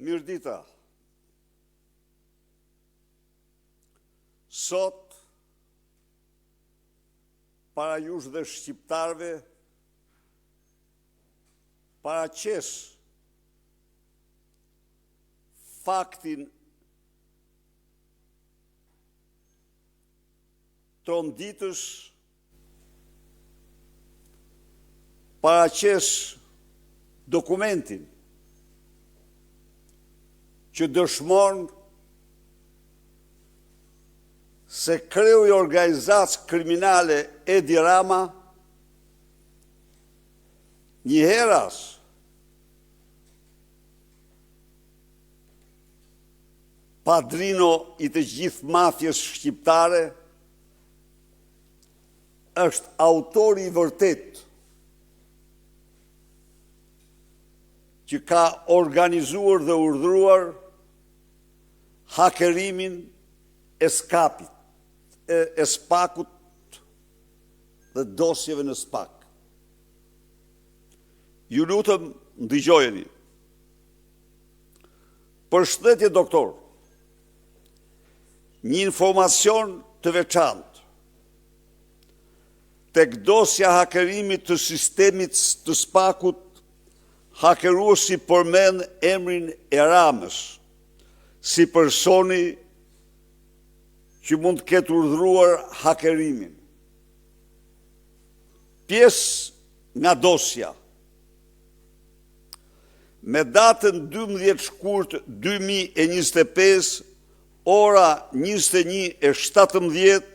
Mirdita. Sot, para jush dhe shqiptarve, paraqes faktin tronditës, paraqes dokumentin që dëshmon se kreu i organizacë kriminale Edi Rama njëheras padrino i të gjithë mafjes shqiptare është autori i vërtet që ka organizuar dhe urdhëruar hakerimin e SPAK-ut dhe dosjeve në SPAK. Ju lutem ndëgjojeni. Përshëndetje doktor. Një informacion të veçantë tek dosja hakerimit të sistemit të SPAK-ut, hakeruesi përmend emrin e Ramës si personi që mund të ketë urdhëruar hakerimin. Pjesë nga dosja. Me datën 12 shkurt 2025, ora 21:17,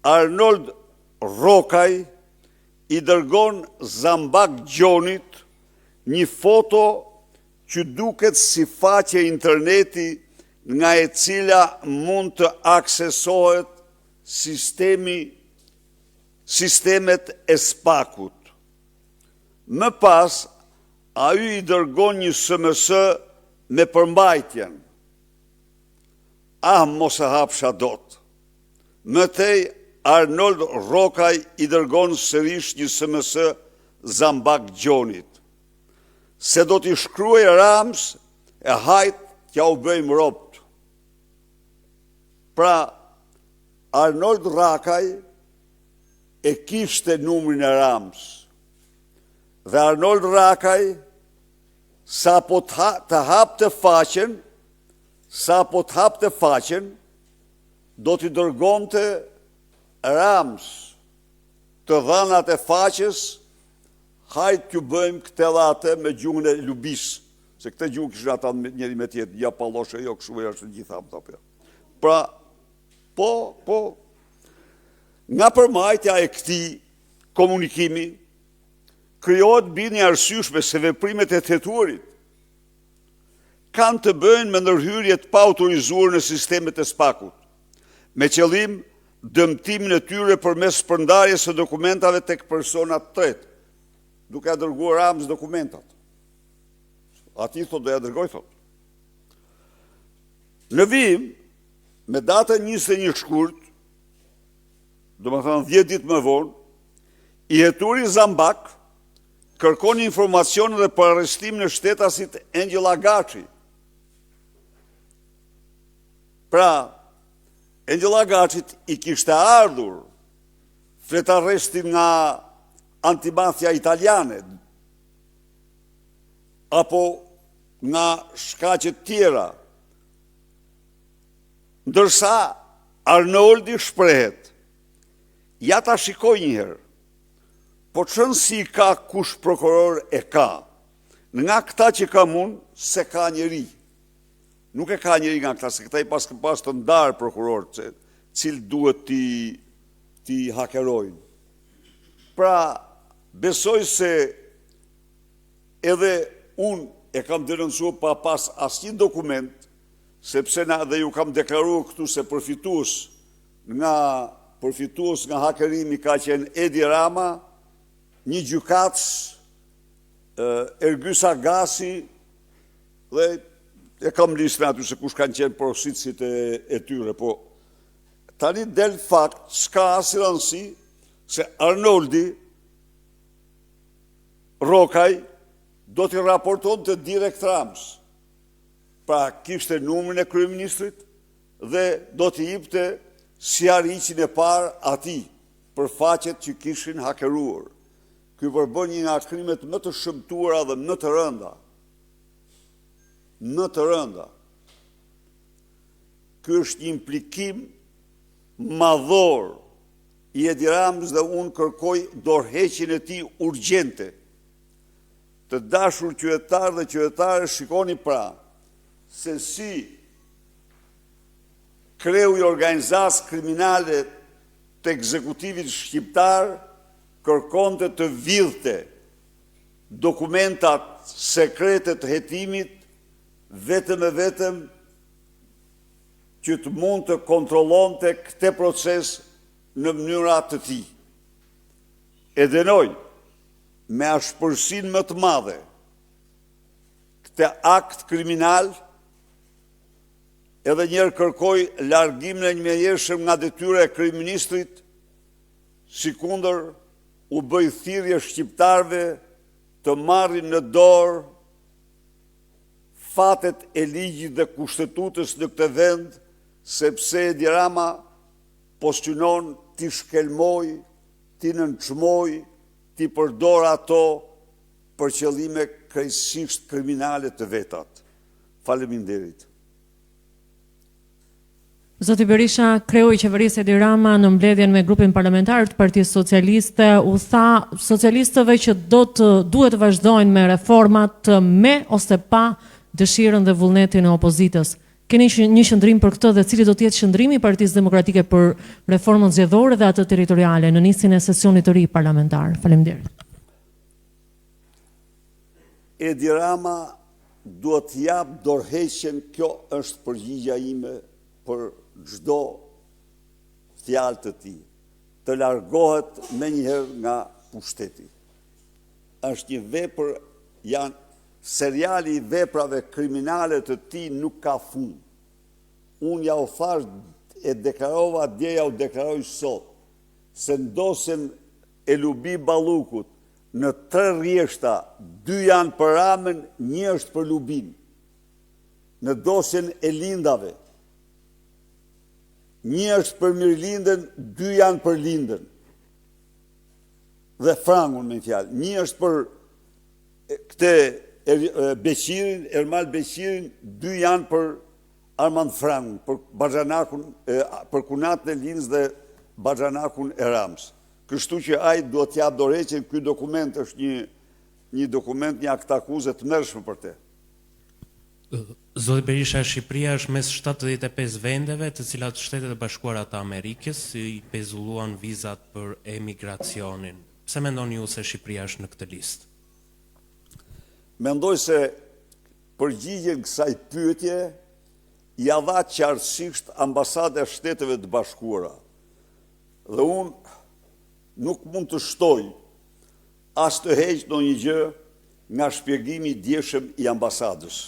Arnold Rokaj i dërgon Zambak Gjonit një foto që duket si faqe interneti nga e cila mund të aksesohet sistemet e SPAK-ut. Më pas, ai i dërgon një SMS me përmbajtjen. Mos e hapsha dot. Mëtej, Arnold Rokaj i dërgon sërish një SMS Zambak Gjonit. Se do t'i shkruaj Rams e hajt t'ja u bëjmë ropt. Pra, Arnold Rokaj e kishte numrin e Rams. Dhe Arnold Rokaj, sa po të hapte faqen, do t'i dërgonte Rams të dhanat e faqes, hajt t'ju bëjmë këte dhate me gjuhën e lubis, se këte gjuhë kishë ata njëri me tjetë, ja paloshe, jo këshu e është në gjitha më tapja. Pra, nga përmajtja e këti komunikimi, krijohet bindje arsyeshme se veprimet e tetuarit kanë të bëjnë me ndërhyrjet pa autorizuar në sistemet e SPAK-ut, me qëllim dëmtimin e tyre përmes shpërndarjes së dokumentave tek persona të tretë, duke dërguar Rams dokumentat. Ati thot do ja dërgoj, thot. Në vim, me datën 21 shkurt, do më thënë 10 ditë më vonë, i heturi Zambak kërkon informacion dhe për arrestim në shtetasit Angela Gaci. Pra, Angela Gacit i kishte ardhur flet arrestin nga antimafia italiane, apo nga shkaqet tjera, ndërsa Arnoldi shprehet, ja ta shikoj njëherë, po qënë si ka kush prokuror e ka, nga këta që ka mund, se ka njëri. Nuk e ka njëri nga këta, se këta i pas të ndarë prokuror, cilë duhet ti hakerojnë. Pra, besoj se edhe unë e kam denoncuar pa pas asnjë dokument, sepse dhe ju kam deklaruar këtu se përfitues nga hakerimi ka qenë Edi Rama, një gjykatës, Ergys Agasi, dhe e kam listën aty se kush kanë qenë porositësit e tyre, po tani del fakt, s'ka asnjë rëndësi se Arnoldi Rokaj do t'i raporton të direkt Rams. pra kishte numrin e kryeministrit dhe do t'i jepte si armiqin e parë atij për faqet që kishin hakeruar. Ky përbën një nga krimet më të shëmtuara dhe më të rënda. Më të rënda. Ky është një implikim madhor i Edi Ramës dhe unë kërkoj dorëheqjen e tij urgjente. Të dashur qytetarë dhe qytetare, shikoni pra se si kreu i organizatës kriminale të ekzekutivit shqiptar kërkonte të vidhte dokumentat sekrete të hetimit vetëm e vetëm që të mund të kontrollonte këtë proces në mënyra të tij. E dënoj me ashpërsinë më të madhe këtë akt kriminal, edhe njerë kërkoj largimin e njëhershëm nga detyra e kryeministrit, sikundër u bëj thirrje shqiptarëve të marrin në dorë fatet e ligjit dhe kushtetutës në këtë vend, sepse Edi Rama positunon t'i shkelmoj, t'i nënçmoj, t'i përdor ato për qëllime krejtësisht kriminale të vetat. Faleminderit. Zoti Berisha, kreu i qeverisë Edi Rama në mbledhjen me grupin parlamentar të Partisë Socialiste u tha socialistëve që duhet të vazhdojnë me reformat me ose pa dëshirën dhe vullnetin e opozitës. Keni një qëndrim për këtë dhe cili do të jetë qëndrimi i Partisë Demokratike për reformën zgjedhore dhe atë territoriale në nisjen e sesionit të ri parlamentar? Faleminderit. Edi Rama duhet të jap dorëheqjen, kjo është përgjigjja ime për çdo fjalë të tij, të largohet menjëherë nga pushteti. Është një vepër, janë seriali i veprave kriminale të tij nuk ka fund. Unë ja u thash e deklarova dje, ja u deklaroj sot, se ndosen e Lubi Ballukut në 3 rjeshta, 2 janë për Ramën, 1 është për Lubin. Në dosjen e lindave, 1 është për Mirlindën, 2 janë për Lindën. Dhe Frangun, me fjalë. 1 është për këtë Beqirin, Ermal Beqirin, 2 janë për Armand Frangun, për Baxhanakun, për kunatën e Lindës dhe Baxhanakun e Ramës. Kështu që ai duhet t'jap dorëheqjen, ky dokument është një dokument, një akt akuze të mërshme për te. Zoti Berisha, Shqipëria është mes 75 vendeve të cilat Shtetet e Bashkuara të Amerikës i pezulluan vizat për emigracionin. Pse mendoni ju se Shqipëria është në këtë listë? Mendoj se përgjigjen kësaj pyetje ja dha qartësisht ambasada e Shteteve të Bashkuara. Dhe unë nuk mund të shtoj as të heq ndonjë gjë nga shpjegimi i djeshëm i ambasadës.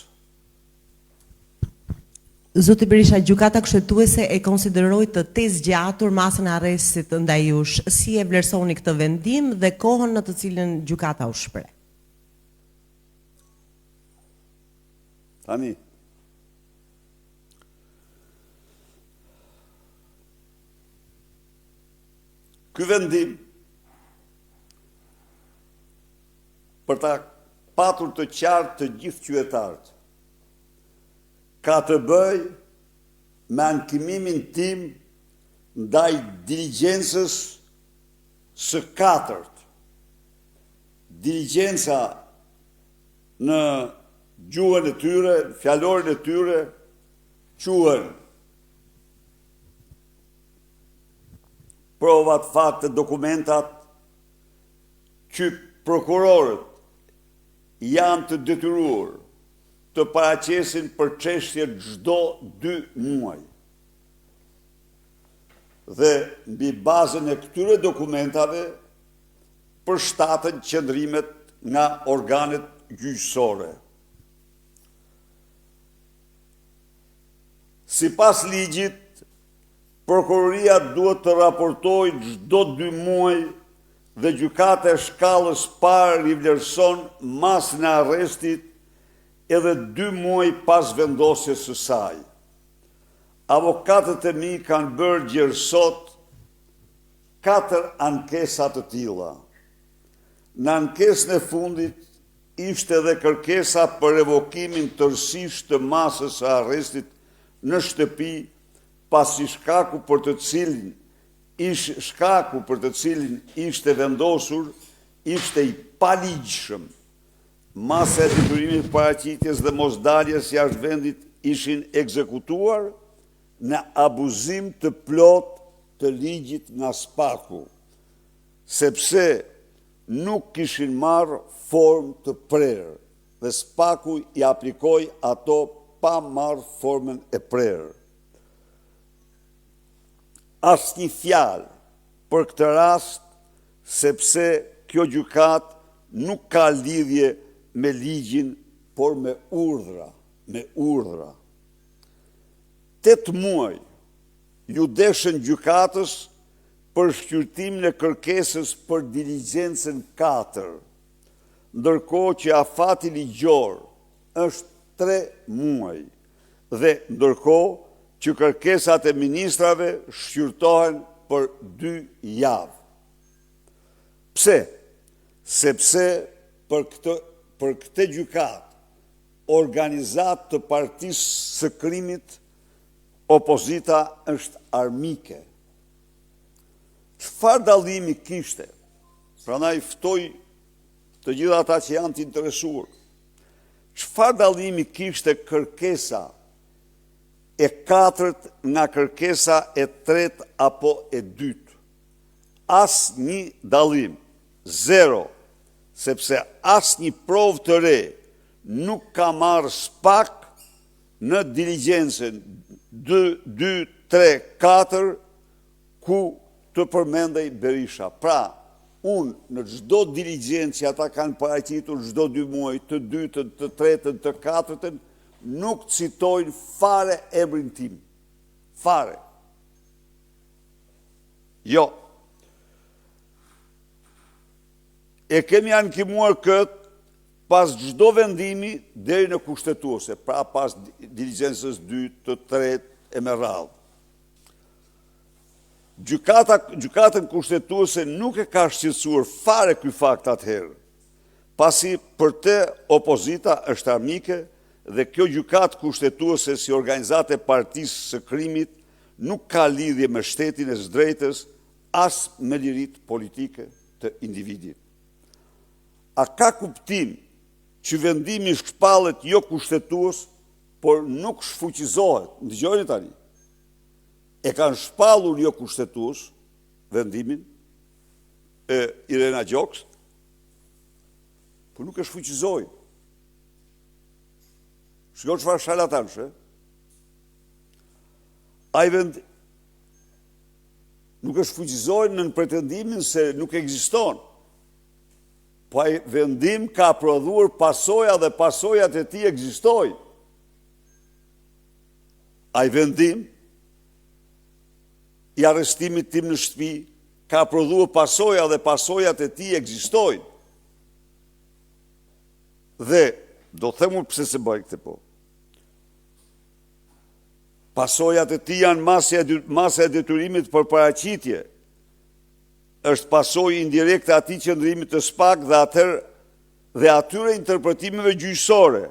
Zoti Berisha, gjykata kushtetuese e konsideroi të zgjatur masën e arrestit ndaj jush. Si e vlerësoni këtë vendim dhe kohën në të cilën gjykata u shpreh? Tani, ky vendim për ta patur të qartë të gjithë qytetarët ka të bëj me ankimimin tim ndaj diligjencës së 4. Diligjenca në gjuhën e tyre, fjalorin e tyre, quhen provat, fakte, dokumentat që prokurorët janë të detyruar të paraqesin për çështje çdo 2 muaj. Dhe mbi bazën e këtyre dokumentave përshtaten qëndrimet nga organet gjyqësore. Sipas ligjit, prokuroria duhet të raportojë çdo 2 muaj dhe gjykata e shkallës parë rivlerëson masën e arrestit edhe 2 muaj pas vendosjes së saj. Avokatët e mi kanë bërë gjerësot 4 ankesa të tilla. Në ankesën e fundit ishte edhe kërkesa për revokimin tërësisht të masës së arrestit në shtëpi, pasi shkaku për të cilin ishte vendosur ishte i paligjshëm. Masa e detyrimit paraqitjes dhe mosdaljes jashtë vendit ishin ekzekutuar në abuzim të plot të ligjit nga SPAK-u, sepse nuk kishin marrë formë të prerë dhe SPAK-u i aplikoi ato pa marrë formën e prerë. Asnjë fjalë për këtë rast, sepse kjo gjykat nuk ka lidhje me ligjin, por me urdhra. 8 muaj ju deshën gjykatës për shqyrtimin e kërkesës për diligjencën 4, ndërkohë që afati ligjor është 3 muaj dhe ndërkohë që kërkesat e ministrave shqyrtohen për 2 javë. Pse? Sepse për këtë gjykat, organizat të Partisë së Krimit, opozita është armike. Çfarë dallimi kishte? Prandaj ftoj të gjitha ata që janë të interesuar. Çfarë dallimi kishte kërkesa e 4 nga kërkesa e 3 apo e 2? Asnjë dallim, 0, sepse asnjë provë të re nuk ka marrë SPAK në diligjencën 2, 3, 4 ku të përmendej Berisha. Pra, unë në çdo diligjencë që ata kanë paraqitur çdo 2 muaj, të 2-tën, të 3-tën, të 4-tën, nuk citojnë fare emrin tim. Fare. Jo. E kemi ankimuar këtë pas çdo vendimi deri në kushtetuese, pra pas diligjencës 2, të 3 e me radhë. Gjykatën kushtetuese nuk e ka shqetësuar fare ky fakt atëherë, pasi për të opozita është armike dhe kjo gjykatë kushtetuese si organizatë e Partisë së Krimit nuk ka lidhje me shtetin e së drejtës as me liritë politike të individit. A ka kuptim që vendimi shkpallet jo kushtetues, por nuk shfuqizohet? Dëgjoni tani. E kanë shpallur jo kushtetues vendimin e Irena Gjoks, por nuk e shfuqizoi. Shikoj çfarë sharlatansh, ai vend nuk e shfuqizoi në pretendimin se nuk ekziston. Po ai vendim ka prodhuar pasoja dhe pasojat e tij ekzistojnë. Ai vendim i arrestimit tim në shtëpi ka prodhuar pasoja dhe pasojat e tij ekzistojnë. Dhe do themu pse se bëj këtë po. Pasojat e tij janë masa e detyrimit për paraqitje. Është pasojë indirekte e atij qëndrimit të SPAK dhe atyre interpretimeve gjyqësore.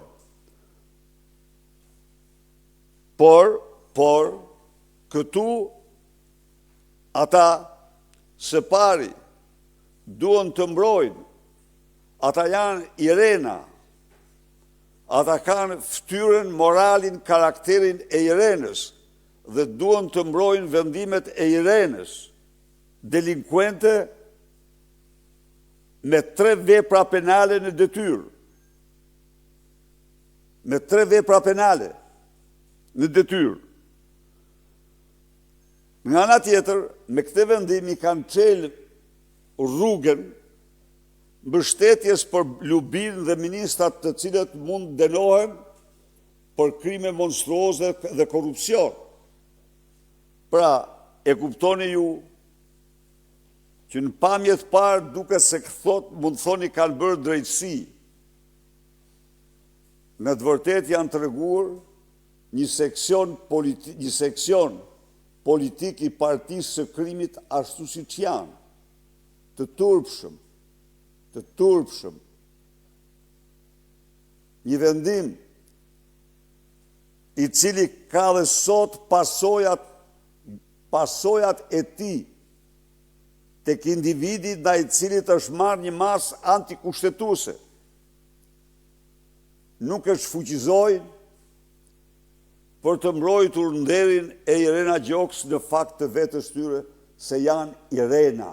Por këtu ata së pari duhen të mbrojnë. Ata janë Irena. Ata kanë ftyrën, moralin, karakterin e Irenës dhe duhen të mbrojnë vendimet e Irenës. Delinkuente me 3 vepra penale në detyrë. Me 3 vepra penale në detyrë. Nga ana tjetër, me këtë vendim i kanë çelë rrugën mbështetjes për Lubin dhe ministrat të cilët mund dënohen për krime monstruoze dhe korrupsion. Pra, e kuptoni ju që në pamjet parë duke se mund thoni kanë bërë drejtësi. në të vërtet janë të reguar një seksion politik i partisë së krimit ashtu si që janë, të turpshëm. Një vendim i cili ka dhe sot pasojat e tij tek individi ndaj cilit është marrë një masë antikushtetuese. Nuk e shfuqizojnë për të mbrojtur nderin e Irena Gjoks në fakt të vetës tyre se janë Irena.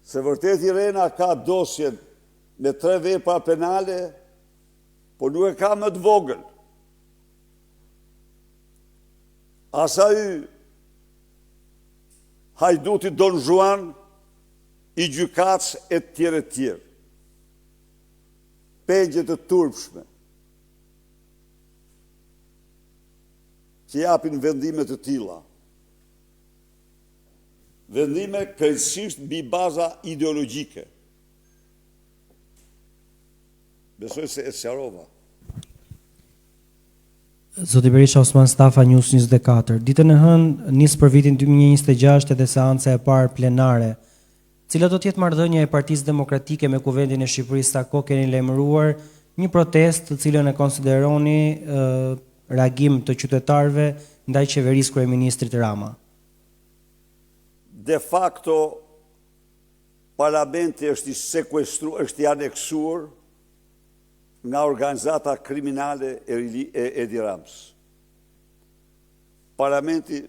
Se vërtet Irena ka dosjen në 3 vepra penale, por nuk e ka më të vogël. Asaj hajduti Don Juan i gjykatës e tjerë. Pengje të turpshme që japin vendime të tilla. Vendime krejtësisht mbi baza ideologjike. Besoj se e sqarova. Zoti Berisha, Osman Stafa, News 24. Ditën e hënë nis për vitin 2026 edhe seanca e parë plenare. Cila do të jetë marrëdhënia e Partisë Demokratike me Kuvendin e Shqipërisë? Sa kohë keni lajmëruar një protestë të cilën e konsideroni reagim të qytetarëve ndaj qeverisë kryeministrit Rama? De facto, parlamenti është i aneksuar nga organizata kriminale e Edi Ramës. Parlamenti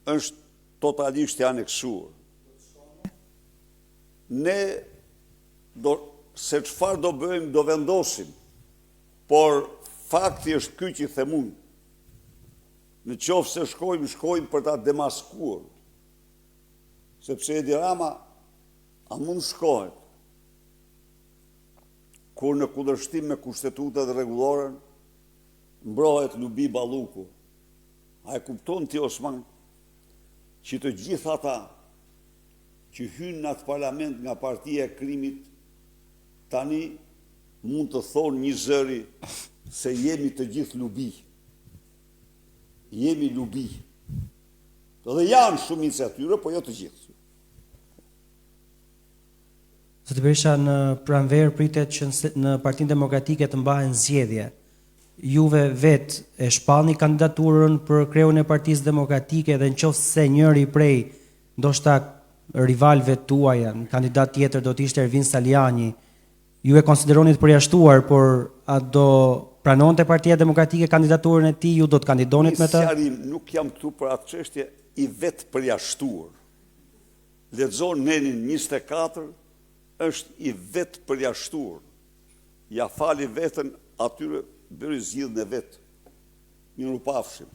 është totalisht i aneksuar. Ne, se çfarë do bëjmë, do vendosim, por fakti është ky që themun. Në qoftë se shkojmë për ta demaskuar, sepse Edi Rama a mund shkohet kur në kundërshtim me kushtetutat rregulloren mbrohet Lubi Balluku. A e kupton ti, Osman, që të gjithë ata që hynë në atë parlament nga partia e krimit tani mund të thonë një zëri se jemi të gjithë Lubi. Jemi Lubi. Dhe janë shumica e tyre, po jo të gjithë. Zoti Berisha, në pranverë pritet që në Partinë Demokratike të mbahen zgjedhje. Juve vetë e shpallni kandidaturën për kreun e Partisë Demokratike dhe nëse se njëri prej ndoshta rivalëve tuaja, një kandidat tjetër do të ishte Ervin Saliani, ju e konsideroni të përjashtuar, por a do pranonte Partia Demokratike kandidaturën e tij, ju do të kandidonit me të? Nuk jam këtu për atë çështje i vetë përjashtuar. Lexon Nenin 24, është i vetë përjashtuar. Ja fali vetën atyre bëri zgjidhjen e vet. Mirupafshim.